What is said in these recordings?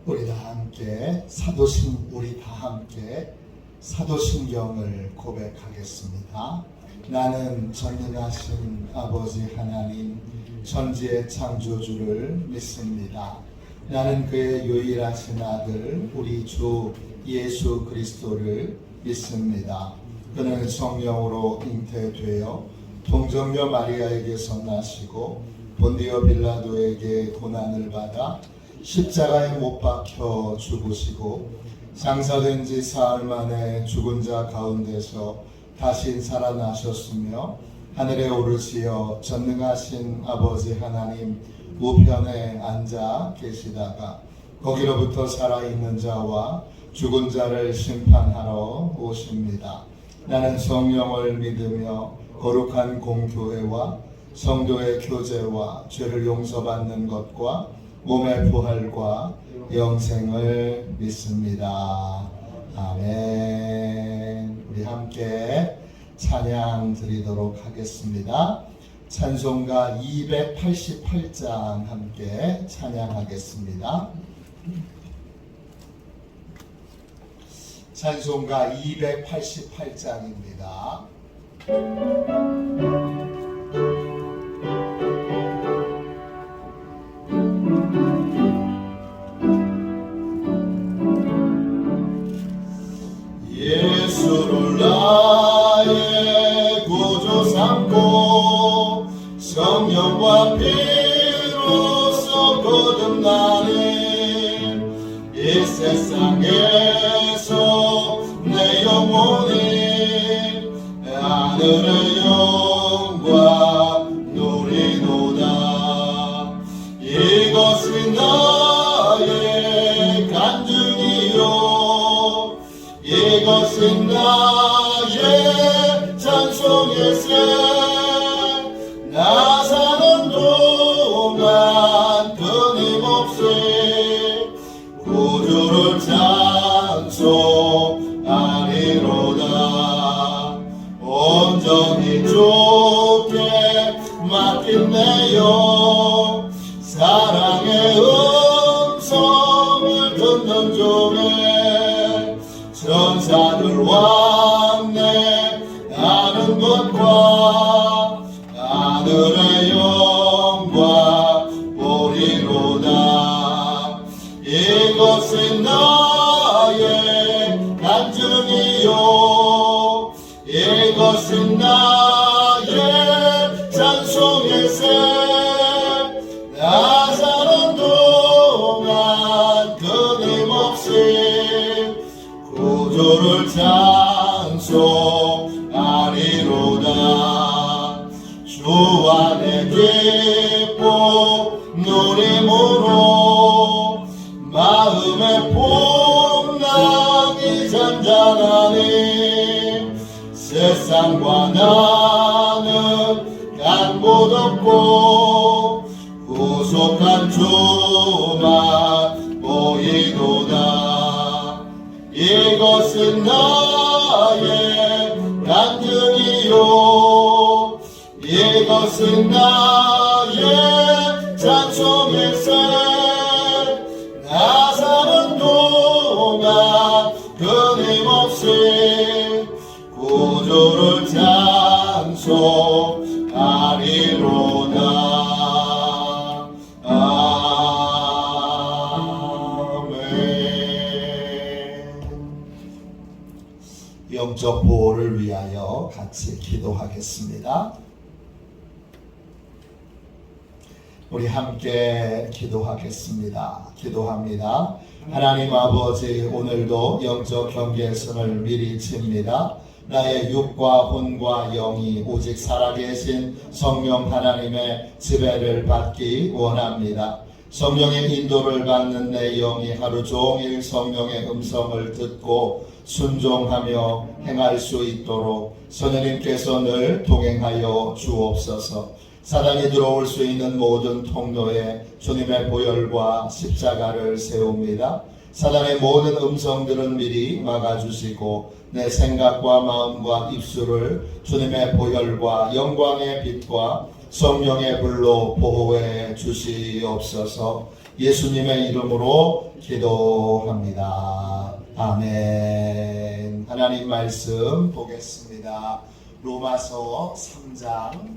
우리 다 함께 사도신경을 고백하겠습니다. 나는 전능하신 아버지 하나님 천지의 창조주를 믿습니다. 나는 그의 유일하신 아들 우리 주 예수 그리스도를 믿습니다. 그는 성령으로 잉태되어 동정녀 마리아에게서 나시고 본디오 빌라도에게 고난을 받아 십자가에 못 박혀 죽으시고 장사된 지 사흘 만에 죽은 자 가운데서 다시 살아나셨으며 하늘에 오르시어 전능하신 아버지 하나님 우편에 앉아 계시다가 거기로부터 살아있는 자와 죽은 자를 심판하러 오십니다. 나는 성령을 믿으며 거룩한 공교회와 성도의 교제와 죄를 용서받는 것과 몸의 부활과 영생을 믿습니다. 아멘. 우리 함께 찬양 드리도록 하겠습니다. 찬송가 288장 함께 찬양하겠습니다. 찬송가 288장입니다. 예수를 나의 구주 삼고 성령과 피로써 거듭나는 이 세상에서 내 영혼이 하늘의 영광 누리노다. 이것이 나의 간증이요 이것이 나의 찬송일세. 나 사는 동안 끊임없이 구주를 찬송하리로다. 온전히 주께 맡긴 내 영 사랑의 음성을 듣는 중에 천사들 왕래하는 것과 하늘의 영광 보리로다. 이것이 나의 간증이요 이것이 나의 찬송일세. 나 사는 동안 끊임없이 구주를 찬송하리로다. 주 안에 기뻐 누림으로 마음의 풍랑이 잔잔하니 세상과 나는 간 곳 없고 구속한 주만 보이도다. 이것은 나의 간증이요 이것은 나의 찬송일세. 나 사는 동안 끊임없이 구주를 찬송하리로다. 영적 보호를 위하여 같이 기도하겠습니다. 우리 함께 기도하겠습니다. 기도합니다. 하나님 아버지, 오늘도 영적 경계선을 미리 칩니다. 나의 육과 혼과 영이 오직 살아계신 성령 하나님의 지배를 받기 원합니다. 성령의 인도를 받는 내 영이 하루 종일 성령의 음성을 듣고 순종하며 행할 수 있도록 성령님께서 늘 동행하여 주옵소서. 사단이 들어올 수 있는 모든 통로에 주님의 보혈과 십자가를 세웁니다. 사단의 모든 음성들은 미리 막아주시고 내 생각과 마음과 입술을 주님의 보혈과 영광의 빛과 성령의 불로 보호해 주시옵소서. 예수님의 이름으로 기도합니다. 아멘. 하나님 말씀 보겠습니다. 로마서 3장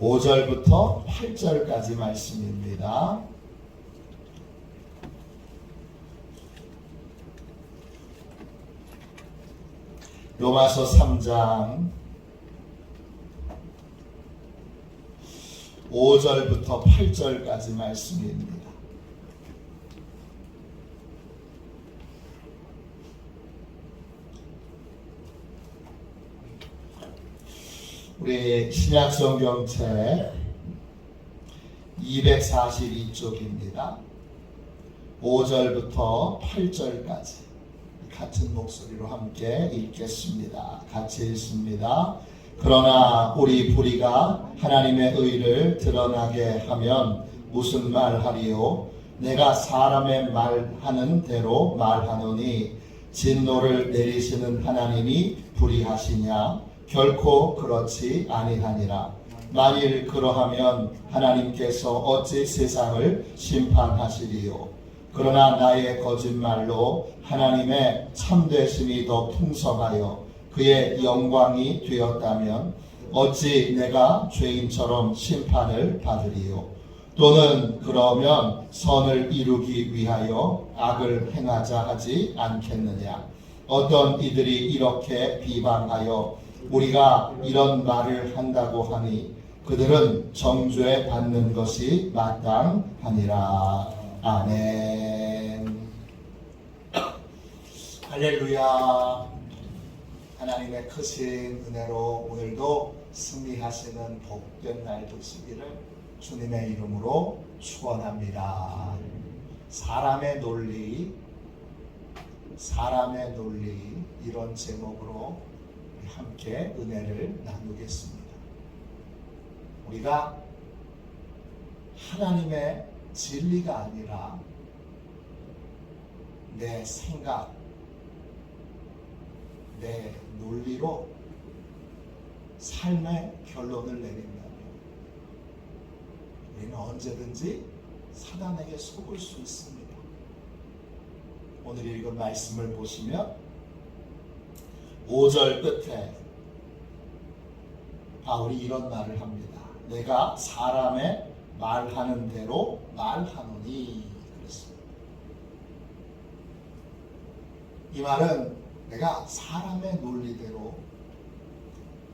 5절부터 8절까지 말씀입니다. 로마서 3장 5절부터 8절까지 말씀입니다. 우리 신약성경책 242쪽입니다. 5절부터 8절까지 같은 목소리로 함께 읽겠습니다. 같이 읽습니다. 그러나 우리 불의가 하나님의 의를 드러나게 하면 무슨 말하리요? 내가 사람의 말하는 대로 말하노니 진노를 내리시는 하나님이 불의하시냐? 결코 그렇지 아니하니라. 만일 그러하면 하나님께서 어찌 세상을 심판하시리요? 그러나 나의 거짓말로 하나님의 참되심이 더 풍성하여 그의 영광이 되었다면 어찌 내가 죄인처럼 심판을 받으리요? 또는 그러면 선을 이루기 위하여 악을 행하자 하지 않겠느냐? 어떤 이들이 이렇게 비방하여 우리가 이런 말을 한다고 하니 그들은 정죄 받는 것이 마땅하니라. 아멘. 할렐루야. 하나님의 크신 은혜로 오늘도 승리하시는 복된 날 되시기를 주님의 이름으로 축원합니다. 사람의 논리 이런 제목으로 함께 은혜를 나누겠습니다. 우리가 하나님의 진리가 아니라 내 생각, 내 논리로 삶의 결론을 내린다면 우리는 언제든지 사단에게 속을 수 있습니다. 오늘 읽은 말씀을 보시면 5절 끝에 바울이 이런 말을 합니다. 내가 사람의 말하는 대로 말하노니 그랬습니다. 이 말은 내가 사람의 논리대로,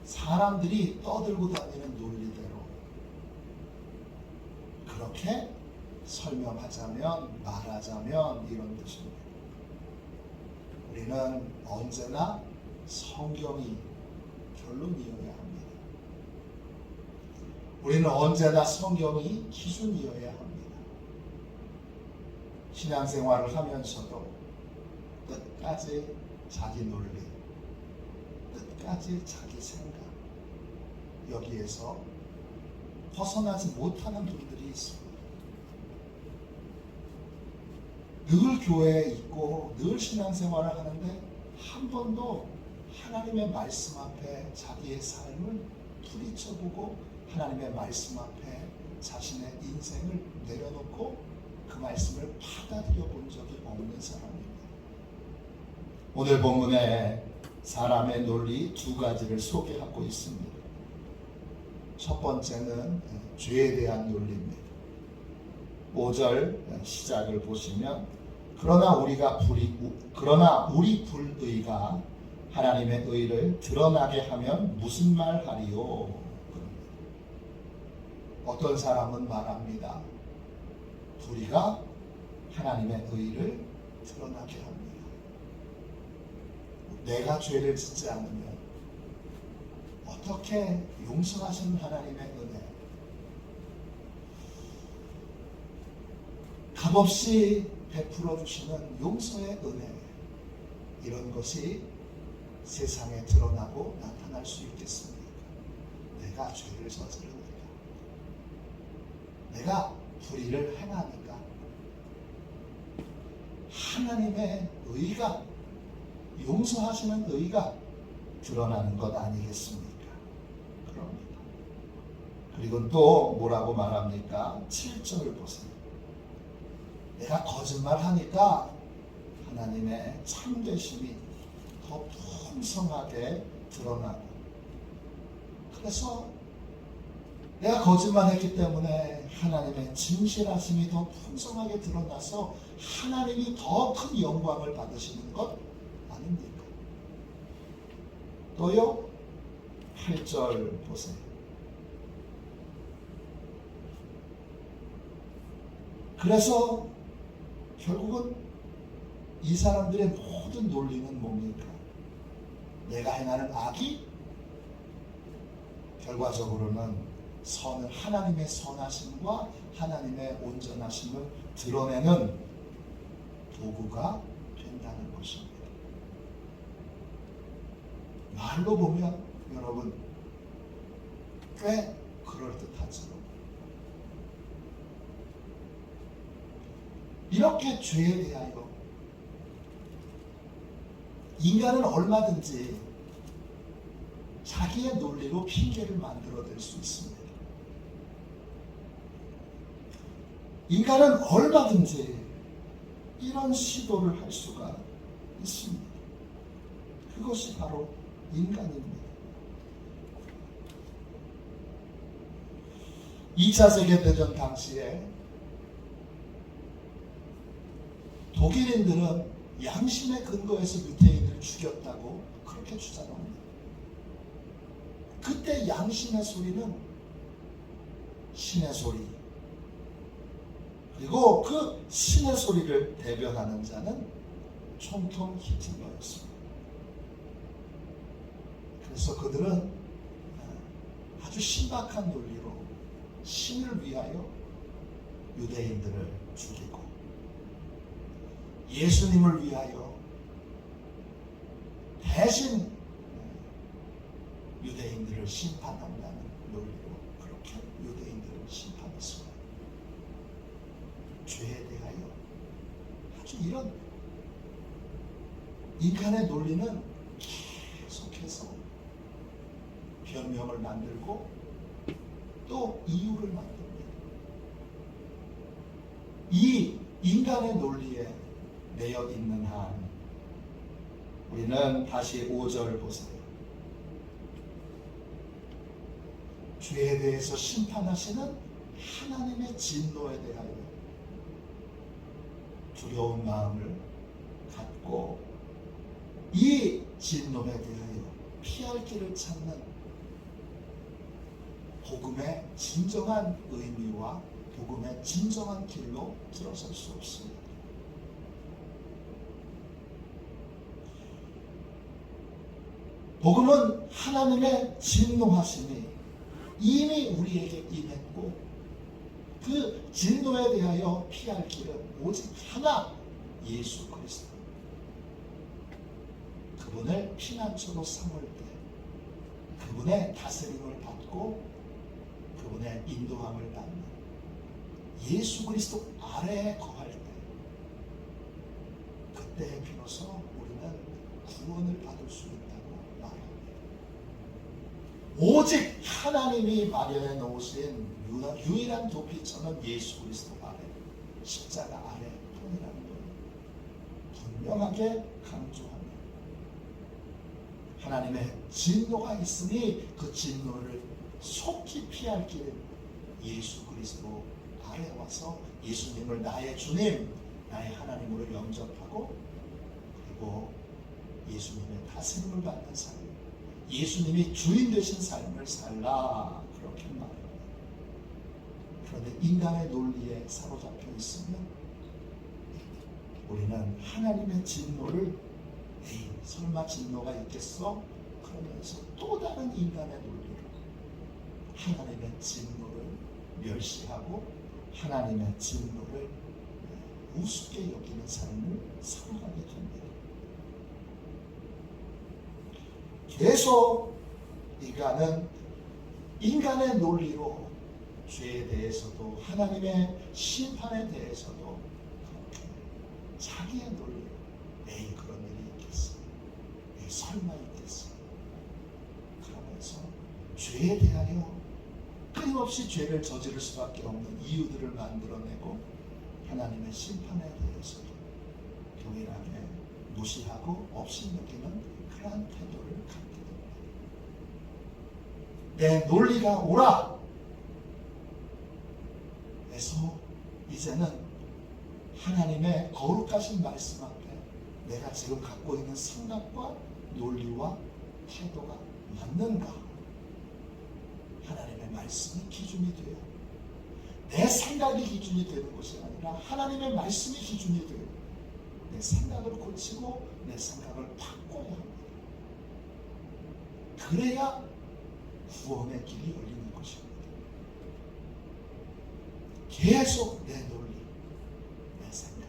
사람들이 떠들고 다니는 논리대로 그렇게 설명하자면, 말하자면 이런 뜻입니다. 우리는 언제나 성경이 결론이어야 합니다. 우리는 언제나 성경이 기준이어야 합니다. 신앙생활을 하면서도 끝까지 자기 논리, 끝까지 자기 생각, 여기에서 벗어나지 못하는 분들이 있습니다. 늘 교회에 있고 늘 신앙생활을 하는데 한 번도 하나님의 말씀 앞에 자기의 삶을 부딪혀보고 하나님의 말씀 앞에 자신의 인생을 내려놓고 그 말씀을 받아들여 본 적이 없는 사람입니다. 오늘 본문에 사람의 논리 두 가지를 소개하고 있습니다. 첫 번째는 죄에 대한 논리입니다. 5절 시작을 보시면 그러나 우리 불의가 하나님의 의를 드러나게 하면 무슨 말 하리요? 어떤 사람은 말합니다. 불의가 하나님의 의를 드러나게 합니다. 내가 죄를 짓지 않으면 어떻게 용서하시는 하나님의 은혜, 값없이 베풀어 주시는 용서의 은혜, 이런 것이 세상에 드러나고 나타날 수 있겠습니까? 내가 죄를 저지르니까, 내가 불의를 행하니까 하나님의 의가, 용서하시는 의가 드러나는 것 아니겠습니까? 그럽니다. 그리고 또 뭐라고 말합니까? 7절 보세요. 내가 거짓말하니까 하나님의 참되심이 더 풍성하게 드러나고, 그래서 내가 거짓말했기 때문에 하나님의 진실하심이 더 풍성하게 드러나서 하나님이 더 큰 영광을 받으시는 것 아닙니까? 또요, 8절 보세요. 그래서 결국은 이 사람들의 모든 논리는 뭡니까? 내가 행하는 악이 결과적으로는 하나님의 선하심과 하나님의 온전하심을 드러내는 도구가 된다는 것입니다. 말로 보면 여러분 꽤 그럴듯하죠. 이렇게 죄에 대하여 인간은 얼마든지 자기의 논리로 핑계를 만들어낼 수 있습니다. 인간은 얼마든지 이런 시도를 할 수가 있습니다. 그것이 바로 인간입니다. 2차 세계대전 당시에 독일인들은 양심의 근거에서 유태인들을 죽였다고 그렇게 주장합니다. 그때 양심의 소리는 신의 소리, 그리고 그 신의 소리를 대변하는 자는 총통 히틀러였습니다. 그래서 그들은 아주 신박한 논리로 신을 위하여 유대인들을 죽이고 예수님을 위하여 대신 유대인들을 심판한다는 논리로 그렇게 유대인들을 심판했습니다. 죄에 대하여 아주 이런 인간의 논리는 계속해서 변명을 만들고 또 이유를 만듭니다. 이 인간의 논리에 매여 있는 한 우리는 다시 5절 보세요. 죄에 대해서 심판하시는 하나님의 진노에 대하여 두려운 마음을 갖고 이 진노에 대하여 피할 길을 찾는 복음의 진정한 의미와 복음의 진정한 길로 들어설 수 없습니다. 복음은 하나님의 진노하심이 이미 우리에게 임했고 그 진노에 대하여 피할 길은 오직 하나, 예수 그리스도. 그분을 피난처로 삼을 때 그분의 다스림을 받고 그분의 인도함을 받는 예수 그리스도 아래에 거할 때 그때 비로소 우리는 구원을 받을 수 있다고 말합니다. 오직 하나님이 마련해 놓으신 유일한 도피처는 예수 그리스도 아래, 십자가 아래 뿐이라는 걸 분명하게 강조합니다. 하나님의 진노가 있으니 그 진노를 속히 피할 길은 예수 그리스도 아래 와서 예수님을 나의 주님, 나의 하나님으로 영접하고 그리고 예수님의 다스림을 받는 삶, 예수님이 주인 되신 삶을 살라 그렇게 말합니다. 그런데 인간의 논리에 사로잡혀 있으면 우리는 하나님의 진노를 에이 설마 진노가 있겠어? 그러면서 또 다른 인간의 논리로 하나님의 진노를 멸시하고 하나님의 진노를 우습게 여기는 삶을 살아가게 됩니다. 계속 인간은 인간의 논리로 죄에 대해서도 하나님의 심판에 대해서도 자기의 논리로 에이 그런 일이 있겠어, 에이 설마 있겠어 그러면서 죄에 대하여 끊임없이 죄를 저지를 수밖에 없는 이유들을 만들어내고 하나님의 심판에 대해서도 교만하게 무시하고 없이 여기는 그러한 태도를 갖게 됩니다. 내 논리가 옳아! 그래서 이제는 하나님의 거룩하신 말씀 앞에 내가 지금 갖고 있는 생각과 논리와 태도가 맞는가? 하나님의 말씀이 기준이 돼요. 내 생각이 기준이 되는 것이 아니라 하나님의 말씀이 기준이 돼요. 내 생각을 고치고 내 생각을 바꿔야 합니다. 그래야 구원의 길이 열리는 것입니다. 계속 내 논리, 내 생각.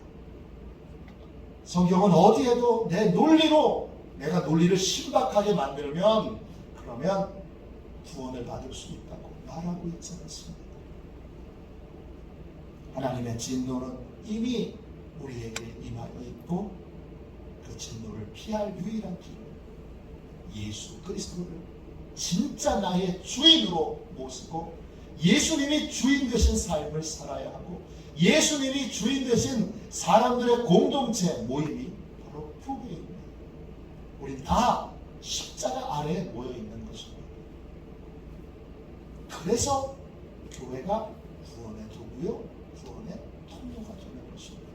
성경은 어디에도 내 논리로 내가 논리를 신박하게 만들면 그러면 구원을 받을 수 있다고 말하고 있지 않습니다. 하나님의 진노는 이미 우리에게 임하여 있고 그 진노를 피할 유일한 길은 예수 그리스도를 진짜 나의 주인으로 모시고 예수님이 주인 되신 삶을 살아야 하고 예수님이 주인 되신 사람들의 공동체 모임이 바로 교회입니다. 우린 다 십자가 아래에 모여 있는 것입니다. 그래서 교회가 구원의 도구요, 구원의 통로가 되는 것입니다.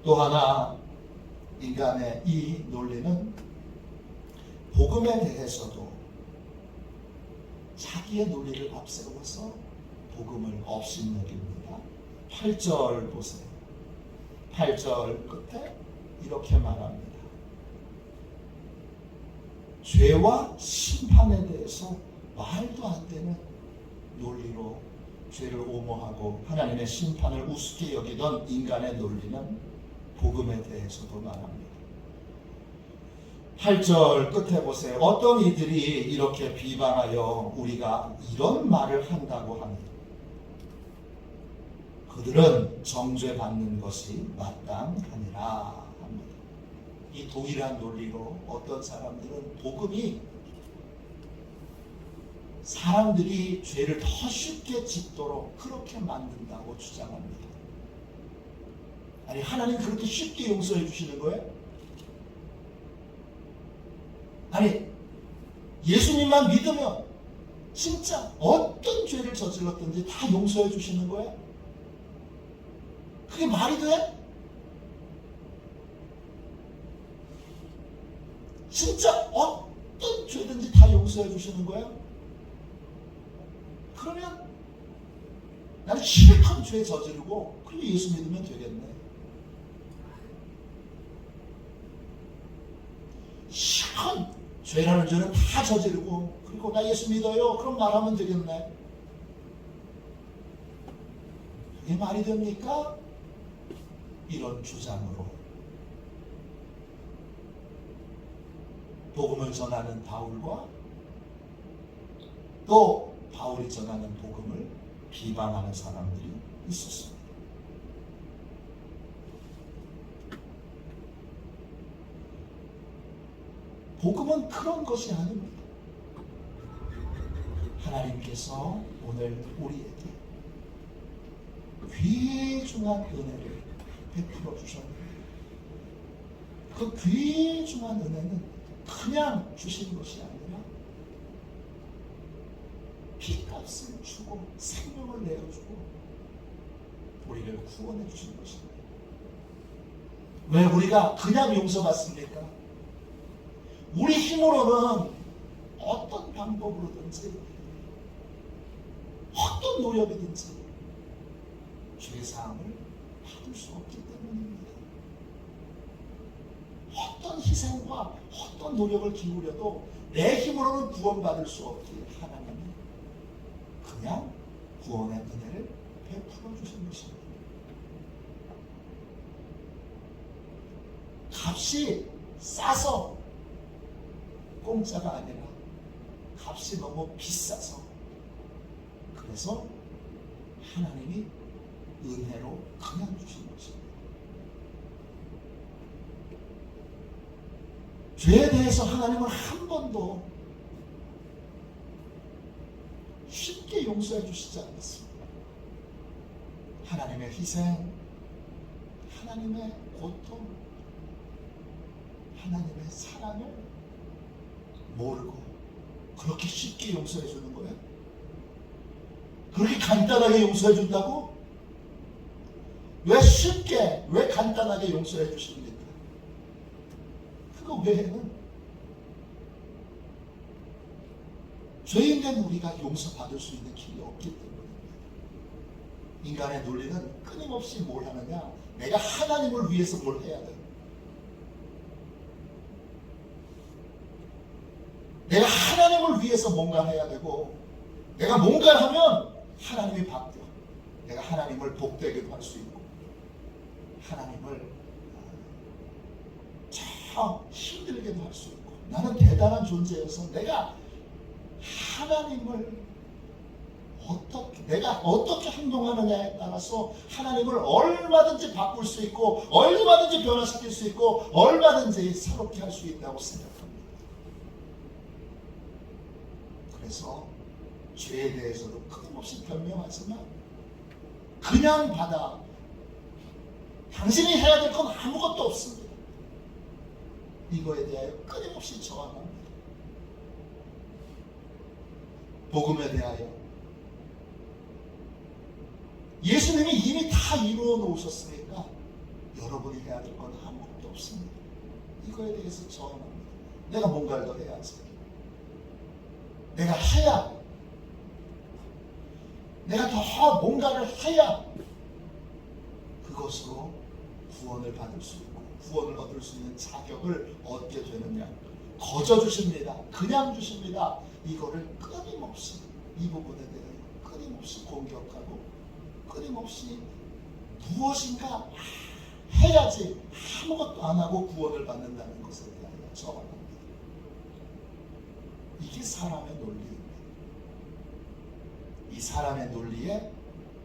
또 하나 인간의 이 논리는 복음에 대해서도 자기의 논리를 앞세워서 복음을 업신여깁니다. 8절 보세요. 8절 끝에 이렇게 말합니다. 죄와 심판에 대해서 말도 안 되는 논리로 죄를 옹호하고 하나님의 심판을 우습게 여기던 인간의 논리는 복음에 대해서도 말합니다. 8절 끝에 보세요. 어떤 이들이 이렇게 비방하여 우리가 이런 말을 한다고 합니다. 그들은 정죄받는 것이 마땅하니라 합니다. 이 동일한 논리로 어떤 사람들은 복음이 사람들이 죄를 더 쉽게 짓도록 그렇게 만든다고 주장합니다. 아니, 하나님 그렇게 쉽게 용서해 주시는 거예요? 아니, 예수님만 믿으면 진짜 어떤 죄를 저질렀든지 다 용서해 주시는 거예요? 그게 말이 돼? 진짜 어떤 죄든지 다 용서해 주시는 거예요? 그러면 나는 실컷 죄 저지르고 그리고 예수 믿으면 되겠네. 실컷 죄라는 죄는 다 저지르고 그리고 나 예수 믿어요. 그럼 말하면 되겠네. 그게 말이 됩니까? 이런 주장으로 복음을 전하는 바울과 또 바울이 전하는 복음을 비방하는 사람들이 있었습니다. 복음은 그런 것이 아닙니다. 하나님께서 오늘 우리에게 귀중한 은혜를 베풀어 주셨는데 그 귀중한 은혜는 그냥 주신 것이 아니라 피값을 주고 생명을 내어주고 우리를 구원해 주신 것입니다. 왜 우리가 그냥 용서받습니까? 우리 힘으로는 어떤 방법으로든지 어떤 노력이든지 죄사함을 받을 수 없기 때문입니다. 어떤 희생과 어떤 노력을 기울여도 내 힘으로는 구원받을 수 없기에 하나님은 그냥 구원의 은혜를 베풀어 주신 것입니다. 값이 싸서 공짜가 아니라 값이 너무 비싸서 그래서 하나님이 은혜로 그냥 주신 것입니다. 죄에 대해서 하나님은 한 번도 쉽게 용서해 주시지 않겠습니다. 하나님의 희생, 하나님의 고통, 하나님의 사랑을 모르고 그렇게 쉽게 용서해 주는 거예요? 그렇게 간단하게 용서해 준다고? 왜 쉽게, 왜 간단하게 용서해 주십니까? 그거 외에는 죄인된 우리가 용서받을 수 있는 길이 없기 때문입니다. 인간의 논리는 끊임없이 뭘 하느냐? 내가 하나님을 위해서 뭘 해야 돼? 내가 하나님을 위해서 뭔가 해야 되고, 내가 뭔가를 하면 하나님이 바뀌어. 내가 하나님을 복되게 할 수 있고, 하나님을 참 힘들게도 할 수 있고, 나는 대단한 존재여서 내가 하나님을 내가 어떻게 행동하느냐에 따라서 하나님을 얼마든지 바꿀 수 있고, 얼마든지 변화시킬 수 있고, 얼마든지 새롭게 할 수 있다고 생각합니다. 그래서 죄에 대해서도 끊임없이 변명하지만 그냥 받아. 당신이 해야 될 건 아무것도 없습니다. 이거에 대하여 끊임없이 저항합니다. 복음에 대하여 예수님이 이미 다 이루어 놓으셨으니까 여러분이 해야 될 건 아무것도 없습니다. 이거에 대해서 저항합니다. 내가 뭔가를 더 해야지. 내가 더 뭔가를 해야 그것으로 구원을 받을 수 있고 구원을 얻을 수 있는 자격을 얻게 되느냐. 거저 주십니다. 그냥 주십니다. 이거를 끊임없이 이 부분에 대해 끊임없이 공격하고 끊임없이 무엇인가 해야지 아무것도 안 하고 구원을 받는다는 것에 대하여 저항합니다. 이게 사람의 논리입니다. 이 사람의 논리의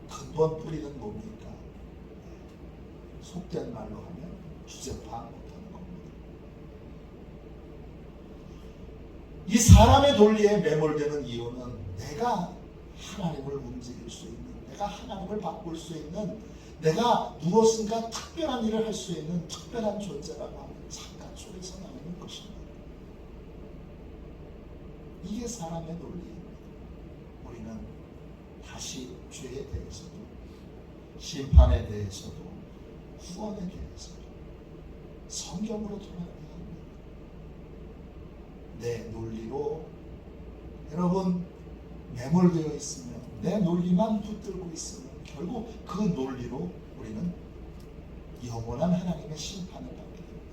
근본 뿌리는 뭡니까? 속된 말로 하면 주제 파악 못하는 겁니다. 이 사람의 논리에 매몰되는 이유는 내가 하나님을 움직일 수 있는, 내가 하나님을 바꿀 수 있는, 내가 무엇인가 특별한 일을 할 수 있는 특별한 존재라고 하는 착각 속에서 나오는 것입니다. 이게 사람의 논리입니다. 우리는 다시 죄에 대해서도, 심판에 대해서도, 구원에 대해서도 성경으로 돌아가야 합니다. 내 논리로 여러분 매몰되어 있으면, 내 논리만 붙들고 있으면 결국 그 논리로 우리는 영원한 하나님의 심판을 받게 됩니다.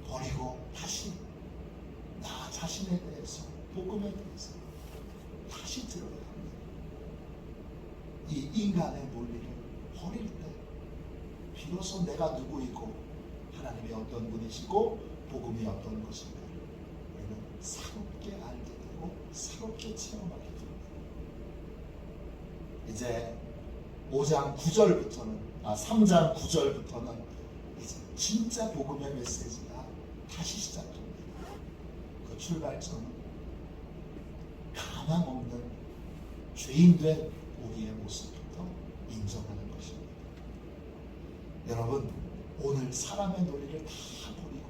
버리고 다시 나 자신에 대해서, 복음에 대해서 다시 들어야 합니다. 이 인간의 논리를 버릴 때 비로소 내가 누구이고 하나님이 어떤 분이시고 복음이 어떤 것인가를 우리는 새롭게 알게 되고 새롭게 체험하게 됩니다. 이제 3장 9절부터는 이제 진짜 복음의 메시지가 다시 시작됩니다. 그 출발점은 가망 없는 죄인된 우리의 모습부터 인정하는 것입니다. 여러분, 오늘 사람의 논리를 다 버리고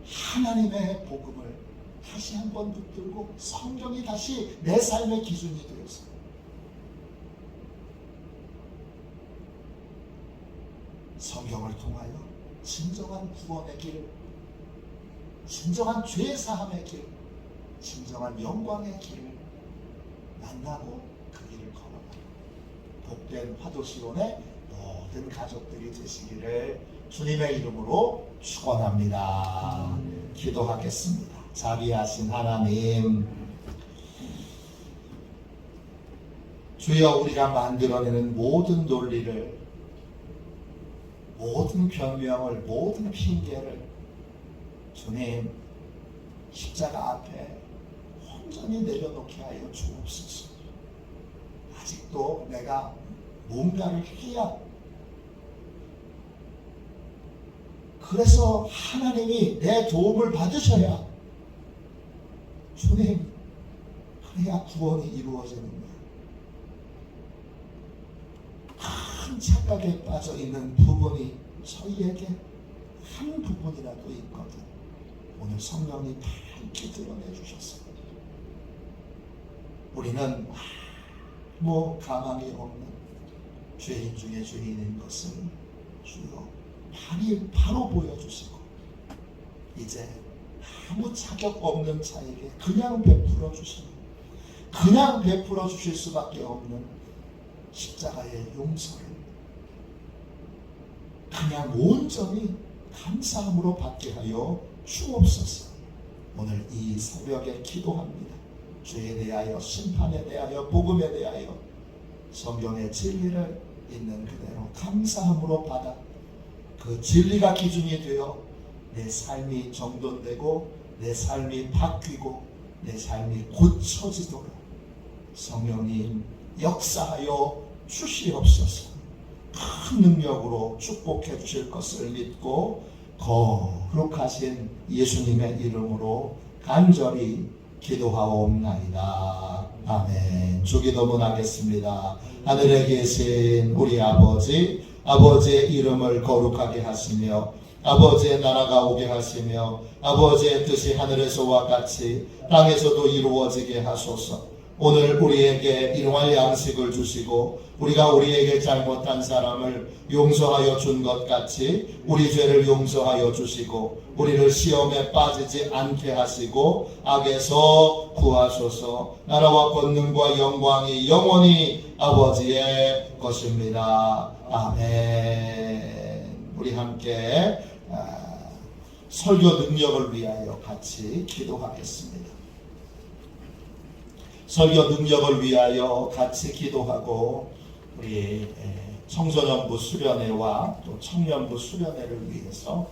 하나님의 복음을 다시 한번 붙들고 성경이 다시 내 삶의 기준이 되어서 성경을 통하여 진정한 구원의 길, 진정한 죄 사함의 길, 진정한 영광의 길을 만나고 그 길을 걸어가는 복된 화도시온의 모든 가족들이 되시기를 주님의 이름으로 축원합니다. 기도하겠습니다. 자비하신 하나님, 주여, 우리가 만들어내는 모든 논리를, 모든 변명을, 모든 핑계를 주님 십자가 앞에 온전히 내려놓게 하여 주옵소서. 아직도 내가 뭔가를 해야, 그래서 하나님이 내 도움을 받으셔야 주님, 그래야 구원이 이루어지는 거예요. 큰 착각에 빠져 있는 부분이 저희에게 한 부분이라도 있거든. 오늘 성령이 밝게 드러내 주셨어요. 우리는 아무 가망이 없는 죄인 중에 죄인인 것을 주여 바로 보여주시고, 이제 아무 자격 없는 자에게 그냥 베풀어 주시는, 그냥 베풀어 주실 수밖에 없는 십자가의 용서를 그냥 온전히 감사함으로 받게 하여 주옵소서. 오늘 이 새벽에 기도합니다. 죄에 대하여, 심판에 대하여, 복음에 대하여 성경의 진리를 있는 그대로 감사함으로 받아 그 진리가 기준이 되어 내 삶이 정돈되고 내 삶이 바뀌고 내 삶이 고쳐지도록 성령님 역사하여 주시옵소서. 큰 능력으로 축복해 주실 것을 믿고 거룩하신 예수님의 이름으로 간절히 기도하옵나이다. 아멘. 주기도문 하겠습니다. 하늘에 계신 우리 아버지, 아버지의 이름을 거룩하게 하시며 아버지의 나라가 오게 하시며 아버지의 뜻이 하늘에서와 같이 땅에서도 이루어지게 하소서. 오늘 우리에게 일용할 양식을 주시고 우리가 우리에게 잘못한 사람을 용서하여 준 것 같이 우리 죄를 용서하여 주시고 우리를 시험에 빠지지 않게 하시고 악에서 구하소서. 나라와 권능과 영광이 영원히 아버지의 것입니다. 아멘. 우리 함께 설교 능력을 위하여 같이 기도하겠습니다. 설교 능력을 위하여 같이 기도하고 우리 청소년부 수련회와 또 청년부 수련회를 위해서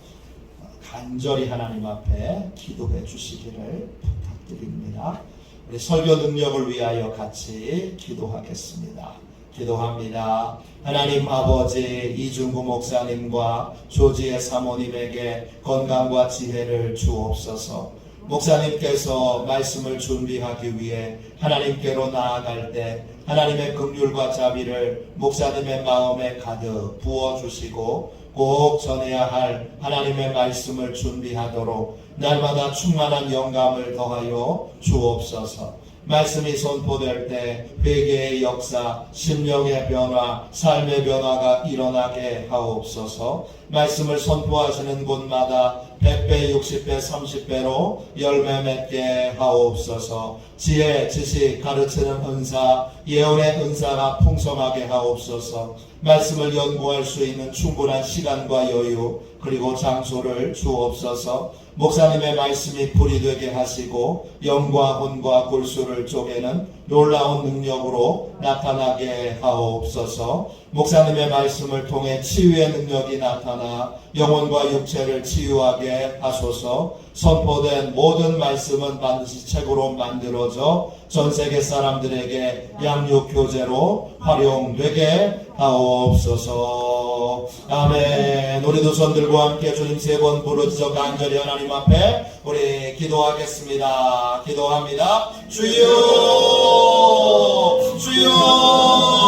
간절히 하나님 앞에 기도해 주시기를 부탁드립니다. 우리 설교 능력을 위하여 같이 기도하겠습니다. 기도합니다. 하나님 아버지, 이중구 목사님과 조지의 사모님에게 건강과 지혜를 주옵소서. 목사님께서 말씀을 준비하기 위해 하나님께로 나아갈 때 하나님의 긍휼과 자비를 목사님의 마음에 가득 부어주시고 꼭 전해야 할 하나님의 말씀을 준비하도록 날마다 충만한 영감을 더하여 주옵소서. 말씀이 선포될 때 회개의 역사, 심령의 변화, 삶의 변화가 일어나게 하옵소서. 말씀을 선포하시는 곳마다 100배, 60배, 30배로 열매 맺게 하옵소서. 지혜, 지식, 가르치는 은사, 예언의 은사가 풍성하게 하옵소서. 말씀을 연구할 수 있는 충분한 시간과 여유 그리고 장소를 주옵소서. 목사님의 말씀이 불이 되게 하시고 영과 혼과 골수를 쪼개는 놀라운 능력으로 나타나게 하옵소서. 목사님의 말씀을 통해 치유의 능력이 나타나 영혼과 육체를 치유하게 하소서. 선포된 모든 말씀은 반드시 책으로 만들어져 전 세계 사람들에게 양육 교재로 활용되게 하옵소서. 아멘. 우리도 손들고 함께 주님 세 번 부르짖어 간절히 하나님 앞에 우리 기도하겠습니다. 기도합니다. 주여, 주여.